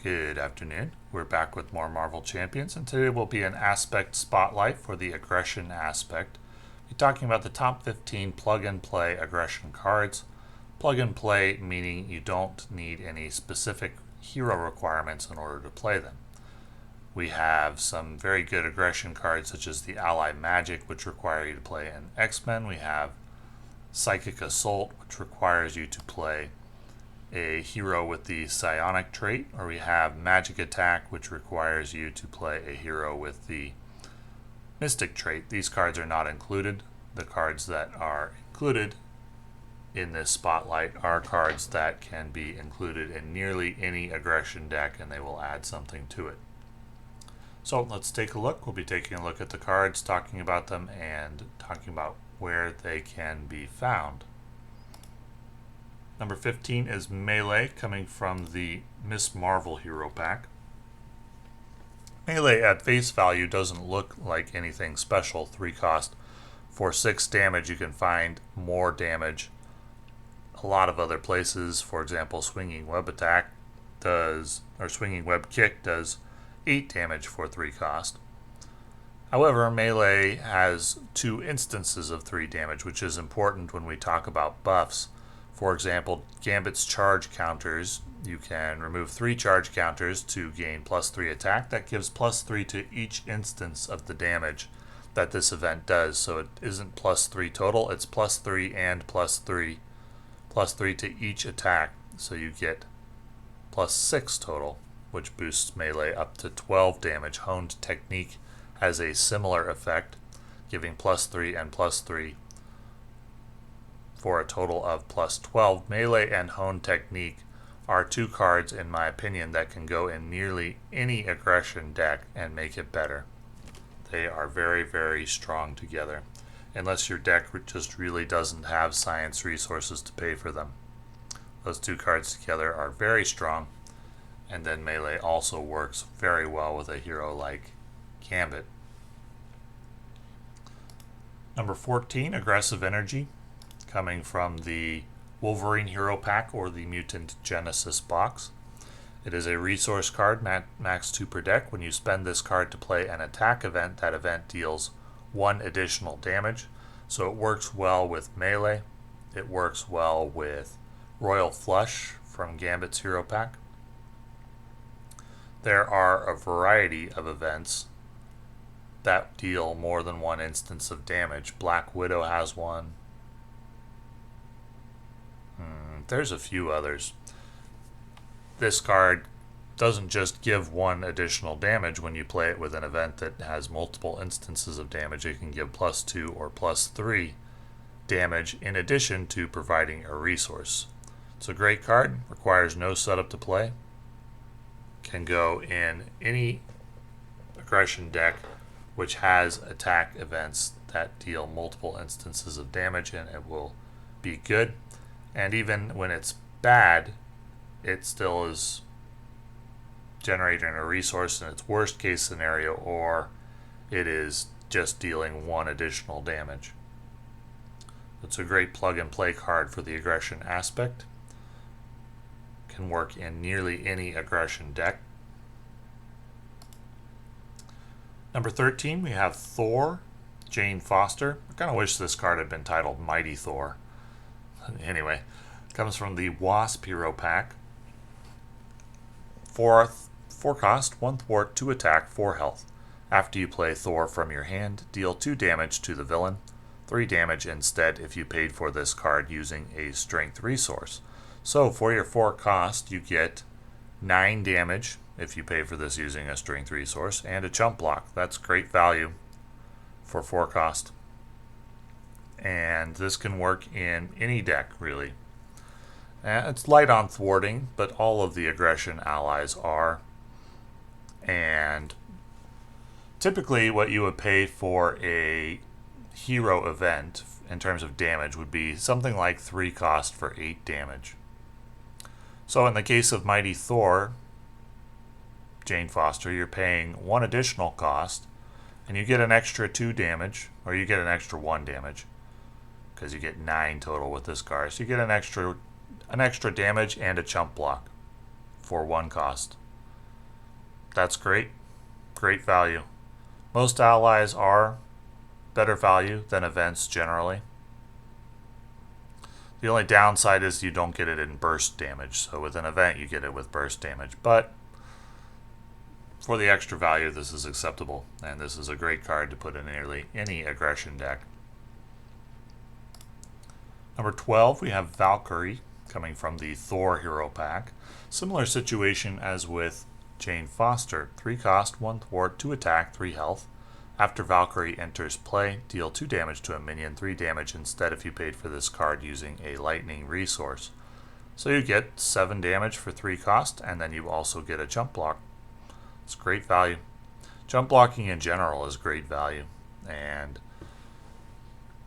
Good afternoon. We're back with more Marvel Champions, and today will be an aspect spotlight for the aggression aspect. We're talking about the top 15 plug-and-play aggression cards. Plug-and-play meaning you don't need any specific hero requirements in order to play them. We have some very good aggression cards such as the Ally Magic, which require you to play an X-Men. We have Psychic Assault, which requires you to play a hero with the psionic trait, or we have Magic Attack, which requires you to play a hero with the mystic trait. These cards are not included. The cards that are included in this spotlight are cards that can be included in nearly any aggression deck, and they will add something to it. So let's take a look. We'll be taking a look at the cards, talking about them, and talking about where they can be found. Number 15 is Melee, coming from the Miss Marvel hero pack. Melee at face value doesn't look like anything special. 3 cost. For 6 damage, you can find more damage a lot of other places. For example, Swinging Web Attack does, or Swinging Web Kick does 8 damage for 3 cost. However, Melee has 2 instances of 3 damage, which is important when we talk about buffs. For example, Gambit's charge counters, you can remove 3 charge counters to gain +3 attack. That gives +3 to each instance of the damage that this event does. So it isn't +3 total, it's +3 and +3. +3 to each attack. So you get +6 total, which boosts Melee up to 12 damage. Honed Technique has a similar effect, giving +3 and +3. For a total of +12. Melee and Honed Technique are 2 cards, in my opinion, that can go in nearly any aggression deck and make it better. They are very, very strong together, unless your deck just really doesn't have science resources to pay for them. Those 2 cards together are very strong, and then Melee also works very well with a hero like Gambit. Number 14, Aggressive Energy, coming from the Wolverine hero pack or the Mutant Genesis box. It is a resource card, max 2 per deck. When you spend this card to play an attack event, that event deals 1 additional damage. So it works well with Melee. It works well with Royal Flush from Gambit's hero pack. There are a variety of events that deal more than 1 instance of damage. Black Widow has one. There's a few others. This card doesn't just give 1 additional damage when you play it with an event that has multiple instances of damage. It can give +2 or +3 damage in addition to providing a resource. It's a great card, requires no setup to play, can go in any aggression deck which has attack events that deal multiple instances of damage, and it will be good. And even when it's bad, it still is generating a resource in its worst case scenario, or it is just dealing 1 additional damage. It's a great plug and play card for the aggression aspect. Can work in nearly any aggression deck. Number 13, we have Thor, Jane Foster. I kind of wish this card had been titled Mighty Thor. Anyway, comes from the Wasp hero pack. 4 cost, 1 thwart, 2 attack, 4 health. After you play Thor from your hand, deal 2 damage to the villain, 3 damage instead if you paid for this card using a strength resource. So for your 4 cost, you get 9 damage if you pay for this using a strength resource, and a chump block. That's great value for 4 cost. And this can work in any deck, really. It's light on thwarting, but all of the aggression allies are. And typically what you would pay for a hero event in terms of damage would be something like 3 cost for 8 damage. So in the case of Mighty Thor, Jane Foster, you're paying 1 additional cost, and you get an extra 2 damage, or you get an extra 1 damage, because you get 9 total with this card. So you get an extra damage and a chump block for 1 cost. That's great. Great value. Most allies are better value than events generally. The only downside is you don't get it in burst damage. So with an event, you get it with burst damage. But for the extra value, this is acceptable. And this is a great card to put in nearly any aggression deck. Number 12, we have Valkyrie coming from the Thor hero pack. Similar situation as with Jane Foster. 3 cost, 1 thwart, 2 attack, 3 health. After Valkyrie enters play, deal 2 damage to a minion, 3 damage instead if you paid for this card using a lightning resource. So you get 7 damage for 3 cost, and then you also get a jump block. It's great value. Jump blocking in general is great value. And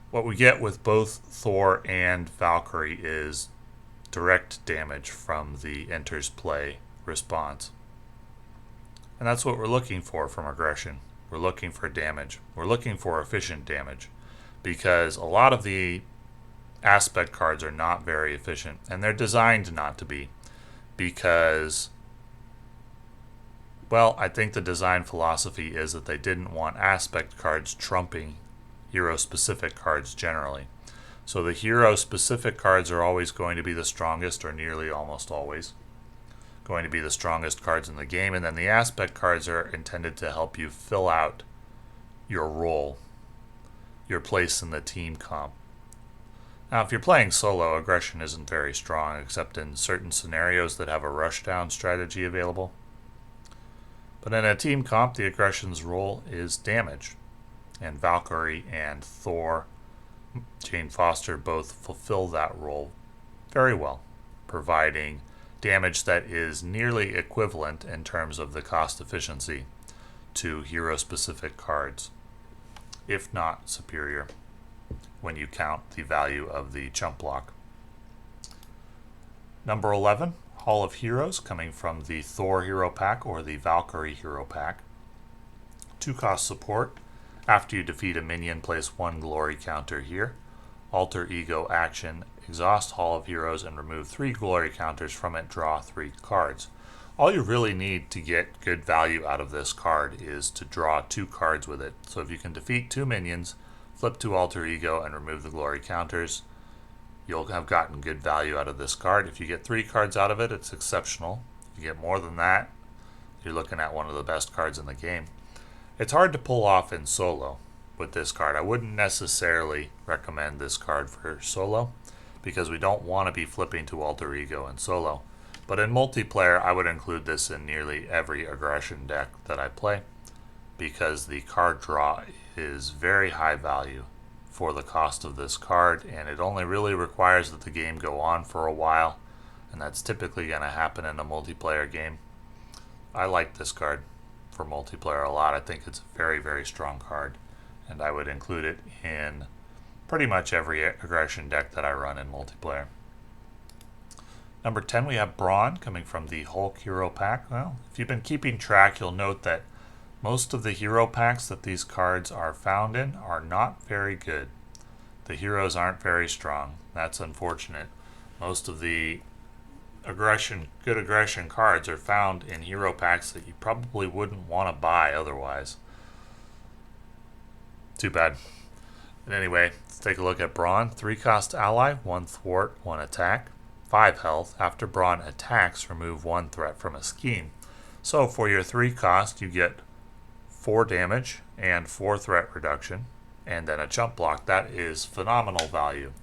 what we get with both Thor and Valkyrie is direct damage from the enters play response. And that's what we're looking for from aggression. We're looking for damage. We're looking for efficient damage, because a lot of the aspect cards are not very efficient, and they're designed not to be, because, well, I think the design philosophy is that they didn't want aspect cards trumping hero-specific cards generally. So the hero-specific cards are always going to be the strongest, or nearly almost always going to be the strongest cards in the game, and then the aspect cards are intended to help you fill out your role, your place in the team comp. Now, if you're playing solo, aggression isn't very strong, except in certain scenarios that have a rushdown strategy available. But in a team comp, the aggression's role is damage, and Valkyrie and Thor, Jane Foster, both fulfill that role very well, providing damage that is nearly equivalent in terms of the cost efficiency to hero-specific cards, if not superior, when you count the value of the chump block. Number 11, Hall of Heroes, coming from the Thor hero pack or the Valkyrie hero pack. 2 cost support. After you defeat a minion, place 1 glory counter here. Alter ego action, exhaust Hall of Heroes and remove 3 glory counters from it, draw 3 cards. All you really need to get good value out of this card is to draw 2 cards with it. So if you can defeat 2 minions, flip to alter ego and remove the glory counters, you'll have gotten good value out of this card. If you get 3 cards out of it, it's exceptional. If you get more than that, you're looking at one of the best cards in the game. It's hard to pull off in solo with this card. I wouldn't necessarily recommend this card for solo, because we don't want to be flipping to alter ego in solo. But in multiplayer, I would include this in nearly every aggression deck that I play, because the card draw is very high value for the cost of this card, and it only really requires that the game go on for a while, and that's typically going to happen in a multiplayer game. I like this card for multiplayer a lot. I think it's a very, very strong card, and I would include it in pretty much every aggression deck that I run in multiplayer. Number 10, we have Brawn, coming from the Hulk hero pack. Well, if you've been keeping track, you'll note that most of the hero packs that these cards are found in are not very good. The heroes aren't very strong. That's unfortunate. Most of the good aggression cards are found in hero packs that you probably wouldn't want to buy otherwise. Too bad. But anyway, let's take a look at Brawn. 3 cost ally, 1 thwart, 1 attack, 5 health. After Brawn attacks, remove 1 threat from a scheme. So for your 3 cost, you get 4 damage and 4 threat reduction, and then a jump block. That is phenomenal value.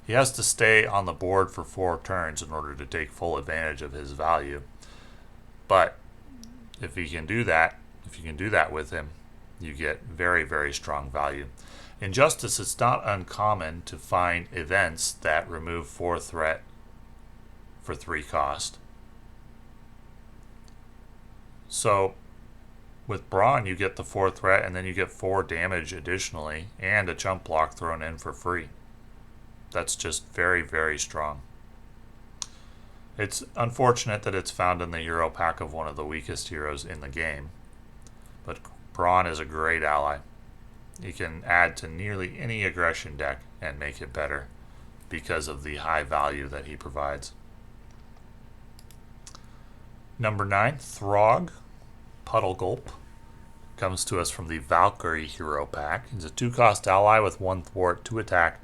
He has to stay on the board for 4 turns in order to take full advantage of his value. But if you can do that with him, you get very, very strong value. In Justice, it's not uncommon to find events that remove 4 threat for 3 cost. So with Brawn, you get the 4 threat, and then you get 4 damage additionally, and a jump block thrown in for free. That's just very, very strong. It's unfortunate that it's found in the hero pack of one of the weakest heroes in the game, but Brawn is a great ally. You can add to nearly any aggression deck and make it better because of the high value that he provides. Number 9, Throg. Puddlegulp comes to us from the Valkyrie hero pack. He's a 2-cost ally with 1 thwart, 2 attack,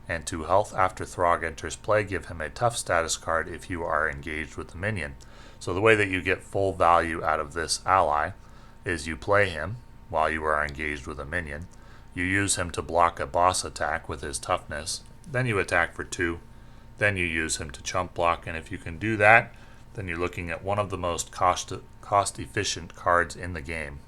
and 2 health. After Throg enters play, give him a tough status card if you are engaged with the minion. So the way that you get full value out of this ally is you play him while you are engaged with a minion. You use him to block a boss attack with his toughness. Then you attack for 2. Then you use him to chump block. And if you can do that, then you're looking at one of the most cost-efficient cards in the game,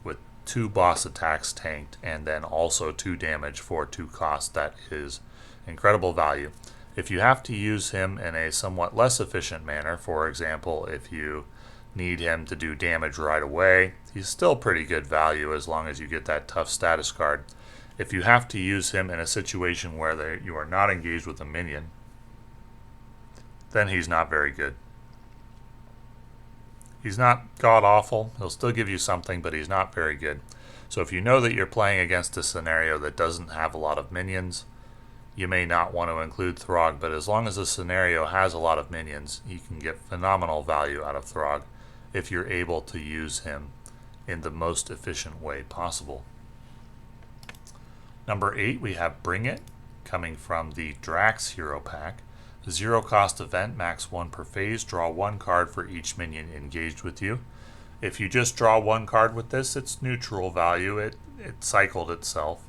with 2 boss attacks tanked and then also 2 damage for 2 cost. That is incredible value. If you have to use him in a somewhat less efficient manner, for example, if you need him to do damage right away, he's still pretty good value as long as you get that tough status card. If you have to use him in a situation where you are not engaged with a minion, then he's not very good. He's not god-awful. He'll still give you something, but he's not very good. So if you know that you're playing against a scenario that doesn't have a lot of minions, you may not want to include Throg, but as long as the scenario has a lot of minions, you can get phenomenal value out of Throg if you're able to use him in the most efficient way possible. Number 8, we have Bring It, coming from the Drax hero pack. 0-cost event, max 1 per phase, draw 1 card for each minion engaged with you. If you just draw 1 card with this, it's neutral value. It cycled itself.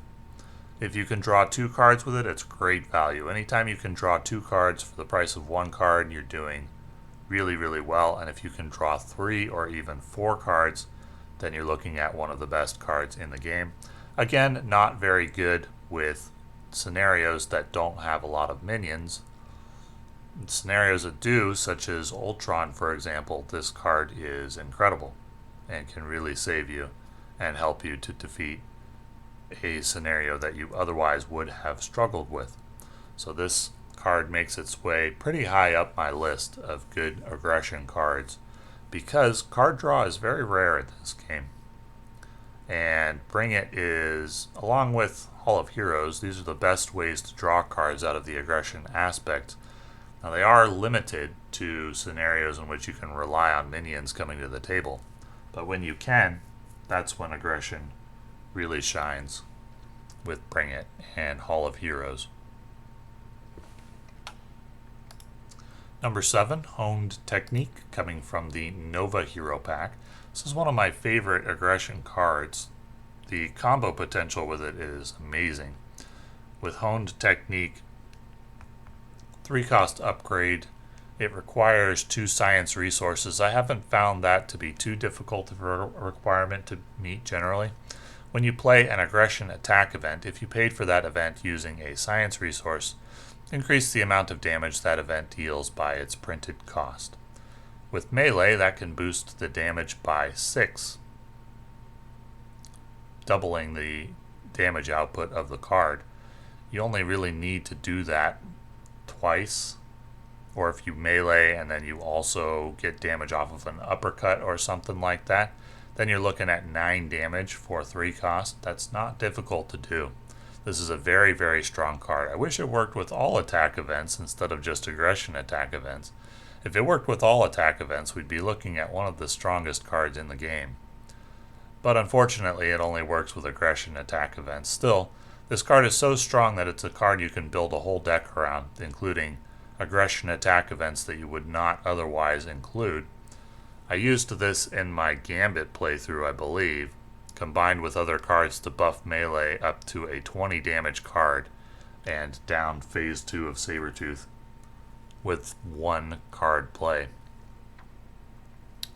If you can draw 2 cards with it, it's great value. Anytime you can draw 2 cards for the price of 1 card, you're doing really, really well. And if you can draw 3 or even 4 cards, then you're looking at one of the best cards in the game. Again, not very good with scenarios that don't have a lot of minions. In scenarios that do, such as Ultron, for example, this card is incredible and can really save you and help you to defeat a scenario that you otherwise would have struggled with. So this card makes its way pretty high up my list of good aggression cards because card draw is very rare in this game. And Bring It is, along with Hall of Heroes, these are the best ways to draw cards out of the aggression aspect. Now they are limited to scenarios in which you can rely on minions coming to the table, but when you can, that's when aggression really shines with Bring It and Hall of Heroes. Number 7, Honed Technique, coming from the Nova hero pack. This is one of my favorite aggression cards. The combo potential with it is amazing. With Honed Technique, 3-cost upgrade, it requires 2 science resources. I haven't found that to be too difficult of a requirement to meet generally. When you play an aggression attack event, if you paid for that event using a science resource, increase the amount of damage that event deals by its printed cost. With melee, that can boost the damage by 6, doubling the damage output of the card. You only really need to do that twice, or if you melee and then you also get damage off of an uppercut or something like that, then you're looking at 9 damage for 3 cost. That's not difficult to do. This is a very, very strong card. I wish it worked with all attack events instead of just aggression attack events. If it worked with all attack events, we'd be looking at one of the strongest cards in the game. But unfortunately, it only works with aggression attack events. Still, this card is so strong that it's a card you can build a whole deck around, including aggression attack events that you would not otherwise include. I used this in my Gambit playthrough, I believe, combined with other cards to buff melee up to a 20 damage card and down phase 2 of Sabretooth with 1 card play.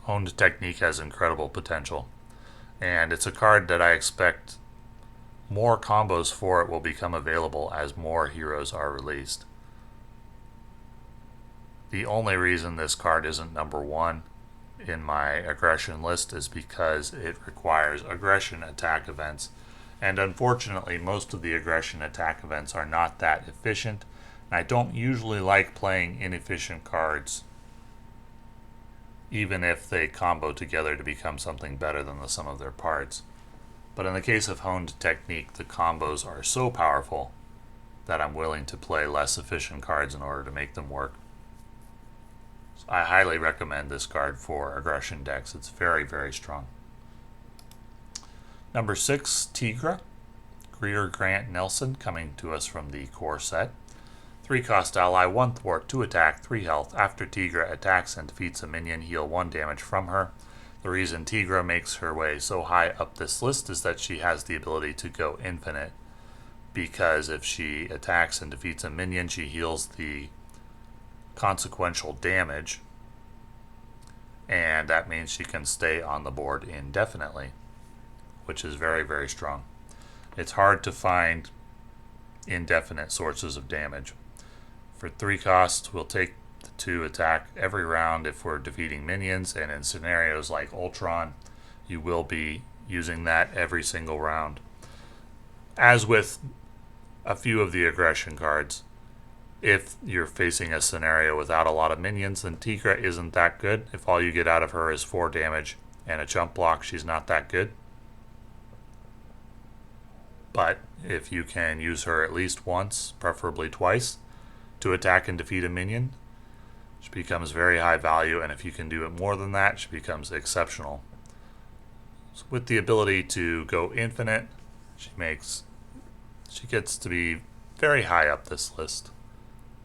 Honed Technique has incredible potential, and it's a card that I expect more combos for it will become available as more heroes are released. The only reason this card isn't number 1 in my aggression list is because it requires aggression attack events, and unfortunately most of the aggression attack events are not that efficient, and I don't usually like playing inefficient cards even if they combo together to become something better than the sum of their parts. But in the case of Honed Technique, the combos are so powerful that I'm willing to play less efficient cards in order to make them work. So I highly recommend this card for aggression decks. It's very, very strong. Number 6, Tigra. Greer, Grant, Nelson, coming to us from the core set. 3-cost ally, 1 thwart, 2 attack, 3 health. After Tigra attacks and defeats a minion, heal 1 damage from her. The reason Tigra makes her way so high up this list is that she has the ability to go infinite. Because if she attacks and defeats a minion, she heals the consequential damage. And that means she can stay on the board indefinitely, which is very, very strong. It's hard to find indefinite sources of damage. For 3 costs, we'll take the 2 attack every round if we're defeating minions, and in scenarios like Ultron, you will be using that every single round. As with a few of the aggression cards, if you're facing a scenario without a lot of minions, then Tigra isn't that good. If all you get out of her is 4 damage and a jump block, she's not that good. But if you can use her at least once, preferably twice, to attack and defeat a minion, she becomes very high value, and if you can do it more than that, she becomes exceptional. So with the ability to go infinite, she gets to be very high up this list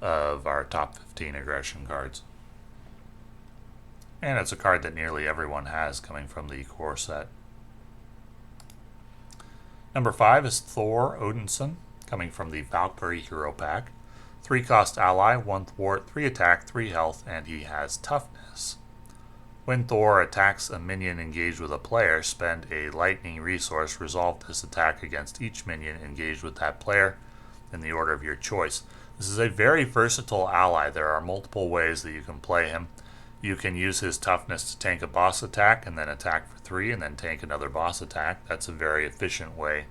of our top 15 aggression cards. And it's a card that nearly everyone has coming from the core set. Number 5 is Thor Odinson, coming from the Valkyrie Hero Pack. 3-cost ally, 1 thwart, 3 attack, 3 health, and he has toughness. When Thor attacks a minion engaged with a player, spend a lightning resource, resolve this attack against each minion engaged with that player in the order of your choice. This is a very versatile ally. There are multiple ways that you can play him. You can use his toughness to tank a boss attack and then attack for 3 and then tank another boss attack. That's a very efficient way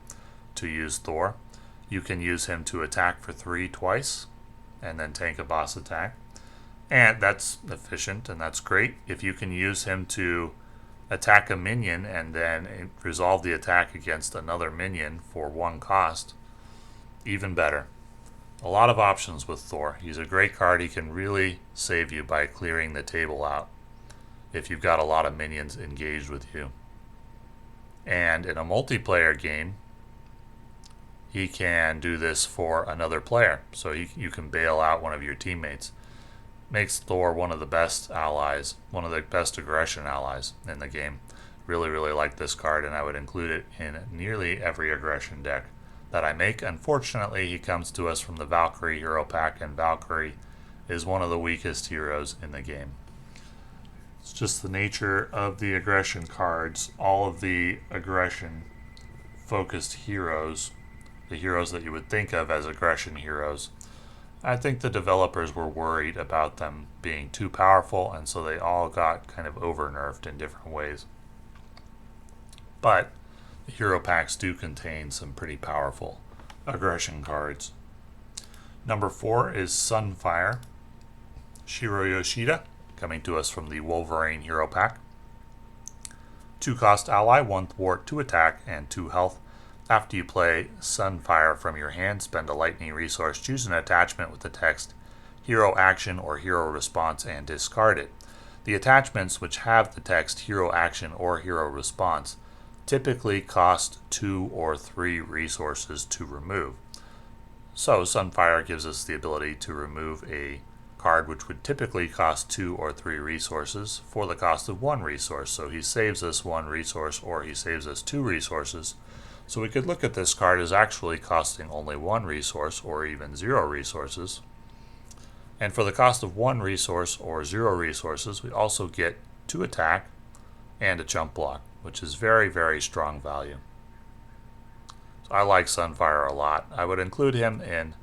to use Thor. You can use him to attack for 3 twice and then tank a boss attack. And that's efficient and that's great. If you can use him to attack a minion and then resolve the attack against another minion for 1 cost, even better. A lot of options with Thor. He's a great card. He can really save you by clearing the table out if you've got a lot of minions engaged with you. And in a multiplayer game, he can do this for another player. So you can bail out one of your teammates. Makes Thor one of the best allies, one of the best aggression allies in the game. Really, really like this card, and I would include it in nearly every aggression deck that I make. Unfortunately, he comes to us from the Valkyrie Hero Pack, and Valkyrie is one of the weakest heroes in the game. It's just the nature of the aggression cards. All of the aggression-focused heroes, the heroes that you would think of as aggression heroes, I think the developers were worried about them being too powerful, and so they all got kind of over-nerfed in different ways. But the hero packs do contain some pretty powerful aggression cards. Number 4 is Sunfire. Shiro Yoshida, coming to us from the Wolverine Hero Pack. 2-cost ally, 1 thwart, 2 attack, and 2 health. After you play Sunfire from your hand, spend a lightning resource, choose an attachment with the text Hero Action or Hero Response, and discard it. The attachments which have the text Hero Action or Hero Response typically cost 2 or 3 resources to remove. So Sunfire gives us the ability to remove a card which would typically cost 2 or 3 resources for the cost of 1 resource. So he saves us 1 resource, or he saves us 2 resources. So we could look at this card as actually costing only 1 resource or even 0 resources. And for the cost of 1 resource or 0 resources, we also get 2 attack and a jump block, which is very, very strong value. So I like Sunfire a lot. I would include him in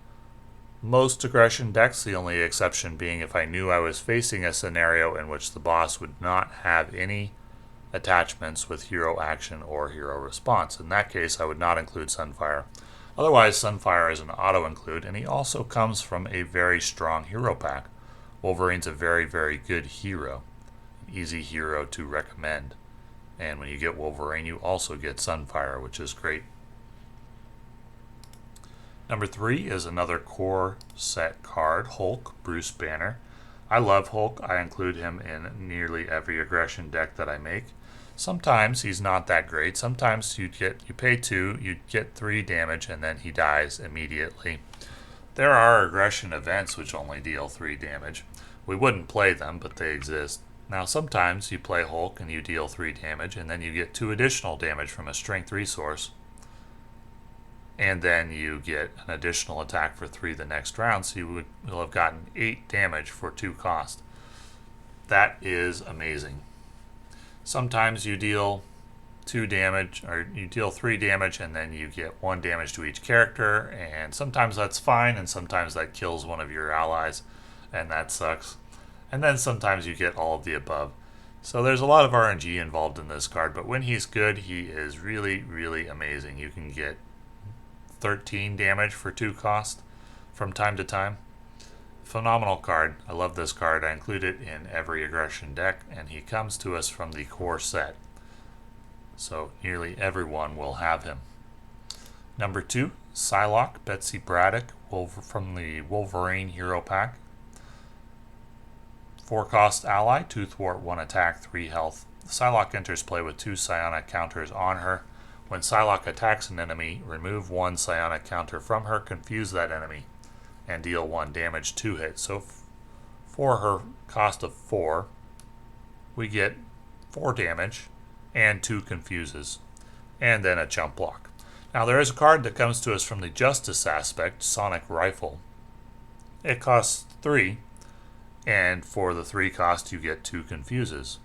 most aggression decks, the only exception being if I knew I was facing a scenario in which the boss would not have any attachments with Hero Action or Hero Response. In that case, I would not include Sunfire. Otherwise, Sunfire is an auto-include, and he also comes from a very strong hero pack. Wolverine's a very, very good hero, an easy hero to recommend. And when you get Wolverine, you also get Sunfire, which is great. Number 3 is another core set card, Hulk, Bruce Banner. I love Hulk. I include him in nearly every aggression deck that I make. Sometimes he's not that great. Sometimes you pay 2, you get 3 damage, and then he dies immediately. There are aggression events which only deal 3 damage. We wouldn't play them, but they exist. Now sometimes you play Hulk and you deal 3 damage, and then you get 2 additional damage from a strength resource. And then you get an additional attack for 3 the next round, so you will have gotten 8 damage for 2 cost. That is amazing. Sometimes you deal 2 damage, or you deal 3 damage, and then you get 1 damage to each character, and sometimes that's fine, and sometimes that kills one of your allies, and that sucks. And then sometimes you get all of the above. So there's a lot of RNG involved in this card, but when he's good, he is really, really amazing. You can get 13 damage for 2 cost from time to time. Phenomenal card. I love this card. I include it in every aggression deck, and he comes to us from the core set. So nearly everyone will have him. Number 2, Psylocke, Betsy, Braddock, from the Wolverine Hero Pack. 4 cost ally, 2 thwart, 1 attack, 3 health. Psylocke enters play with 2 psionic counters on her. When Psylocke attacks an enemy, remove 1 psionic counter from her, confuse that enemy, and deal 1 damage to hit. So for her cost of 4, we get 4 damage and 2 confuses, and then a chump block. Now there is a card that comes to us from the Justice aspect, Sonic Rifle. It costs 3, and for the 3 cost you get 2 confuses.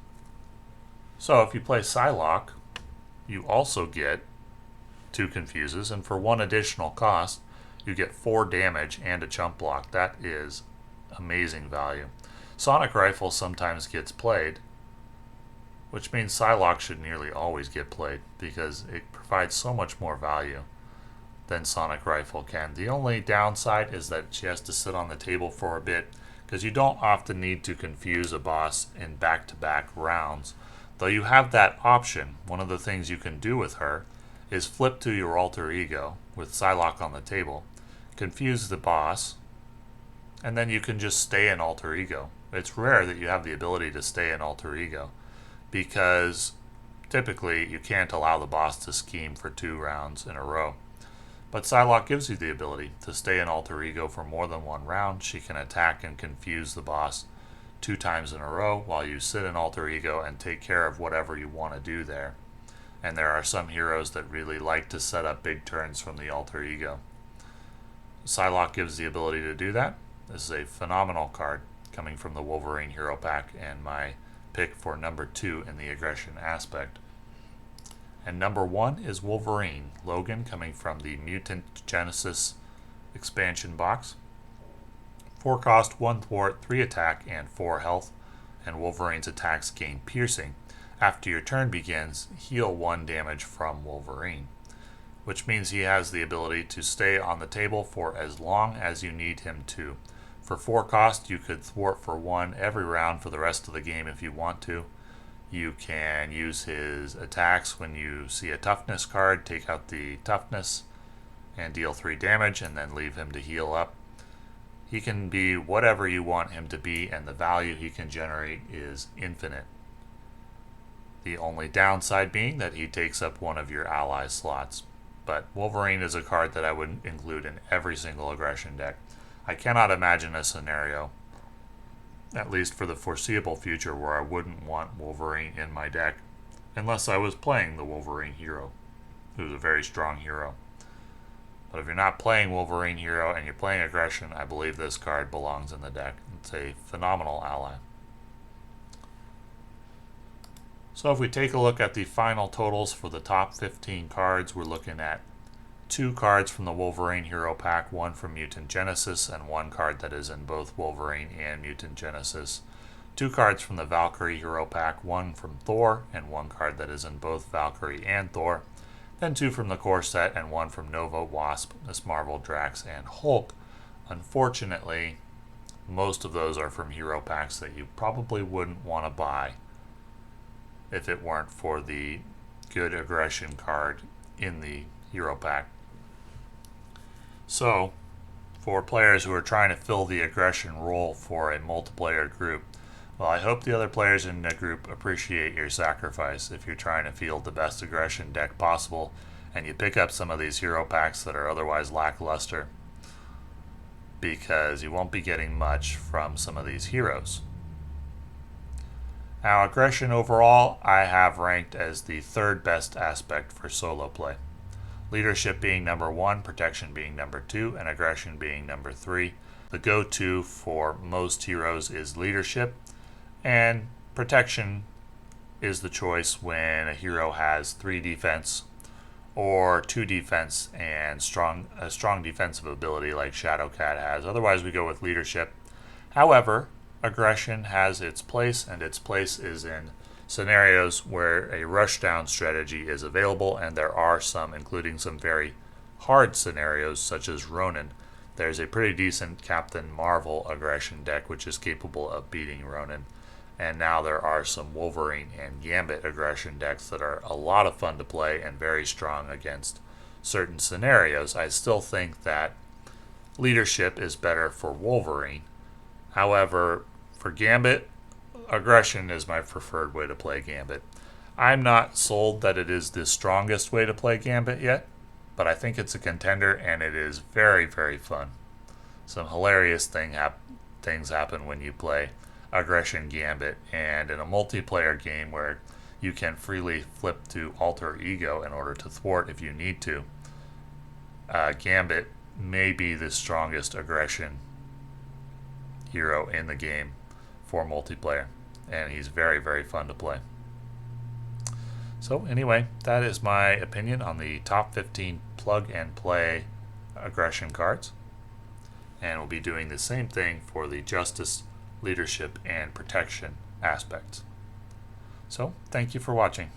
So if you play Psylocke, you also get 2 confuses, and for 1 additional cost, you get 4 damage and a chump block. That is amazing value. Sonic Rifle sometimes gets played, which means Psylocke should nearly always get played because it provides so much more value than Sonic Rifle can. The only downside is that she has to sit on the table for a bit because you don't often need to confuse a boss in back-to-back rounds. Though you have that option, one of the things you can do with her is flip to your alter ego with Psylocke on the table, confuse the boss, and then you can just stay in alter ego. It's rare that you have the ability to stay in alter ego because typically you can't allow the boss to scheme for 2 rounds in a row. But Psylocke gives you the ability to stay in alter ego for more than 1 round. She can attack and confuse the boss 2 times in a row while you sit in alter ego and take care of whatever you want to do there. And there are some heroes that really like to set up big turns from the alter ego. Psylocke gives the ability to do that. This is a phenomenal card coming from the Wolverine Hero Pack and my pick for number 2 in the aggression aspect. And number 1 is Wolverine, Logan, coming from the Mutant Genesis expansion box. 4 cost, 1 thwart, 3 attack, and 4 health, and Wolverine's attacks gain piercing. After your turn begins, heal 1 damage from Wolverine, which means he has the ability to stay on the table for as long as you need him to. For 4 cost, you could thwart for 1 every round for the rest of the game if you want to. You can use his attacks when you see a toughness card, take out the toughness, and deal 3 damage, and then leave him to heal up. He can be whatever you want him to be, and the value he can generate is infinite. The only downside being that he takes up one of your ally slots. But Wolverine is a card that I would include in every single aggression deck. I cannot imagine a scenario, at least for the foreseeable future, where I wouldn't want Wolverine in my deck, unless I was playing the Wolverine hero, who's a very strong hero. But if you're not playing Wolverine hero and you're playing aggression, I believe this card belongs in the deck. It's a phenomenal ally. So if we take a look at the final totals for the top 15 cards, we're looking at 2 cards from the Wolverine Hero Pack, 1 from Mutant Genesis, and 1 card that is in both Wolverine and Mutant Genesis. 2 cards from the Valkyrie Hero Pack, 1 from Thor, and 1 card that is in both Valkyrie and Thor. Then 2 from the core set, and 1 from Nova, Wasp, Miss Marvel, Drax, and Hulk. Unfortunately, most of those are from hero packs that you probably wouldn't want to buy if it weren't for the good aggression card in the hero pack. So, for players who are trying to fill the aggression role for a multiplayer group. Well, I hope the other players in the group appreciate your sacrifice if you're trying to field the best aggression deck possible and you pick up some of these hero packs that are otherwise lackluster, because you won't be getting much from some of these heroes. Now, aggression overall, I have ranked as the third best aspect for solo play. Leadership being number 1, protection being number 2, and aggression being number 3. The go-to for most heroes is leadership, and protection is the choice when a hero has 3 defense or 2 defense and a strong defensive ability like Shadowcat has. Otherwise, we go with leadership. However, aggression has its place, and its place is in scenarios where a rushdown strategy is available, and there are some, including some very hard scenarios such as Ronin. There's a pretty decent Captain Marvel aggression deck which is capable of beating Ronin, and now there are some Wolverine and Gambit aggression decks that are a lot of fun to play and very strong against certain scenarios. I still think that leadership is better for Wolverine. However, for Gambit, aggression is my preferred way to play Gambit. I'm not sold that it is the strongest way to play Gambit yet, but I think it's a contender, and it is very, very fun. Some hilarious things happen when you play aggression Gambit, and in a multiplayer game where you can freely flip to alter ego in order to thwart if you need to. Gambit may be the strongest aggression hero in the game for multiplayer, and he's very, very fun to play. So anyway, that is my opinion on the top 15 plug and play aggression cards, and we'll be doing the same thing for the justice, leadership, and protection aspects. So thank you for watching.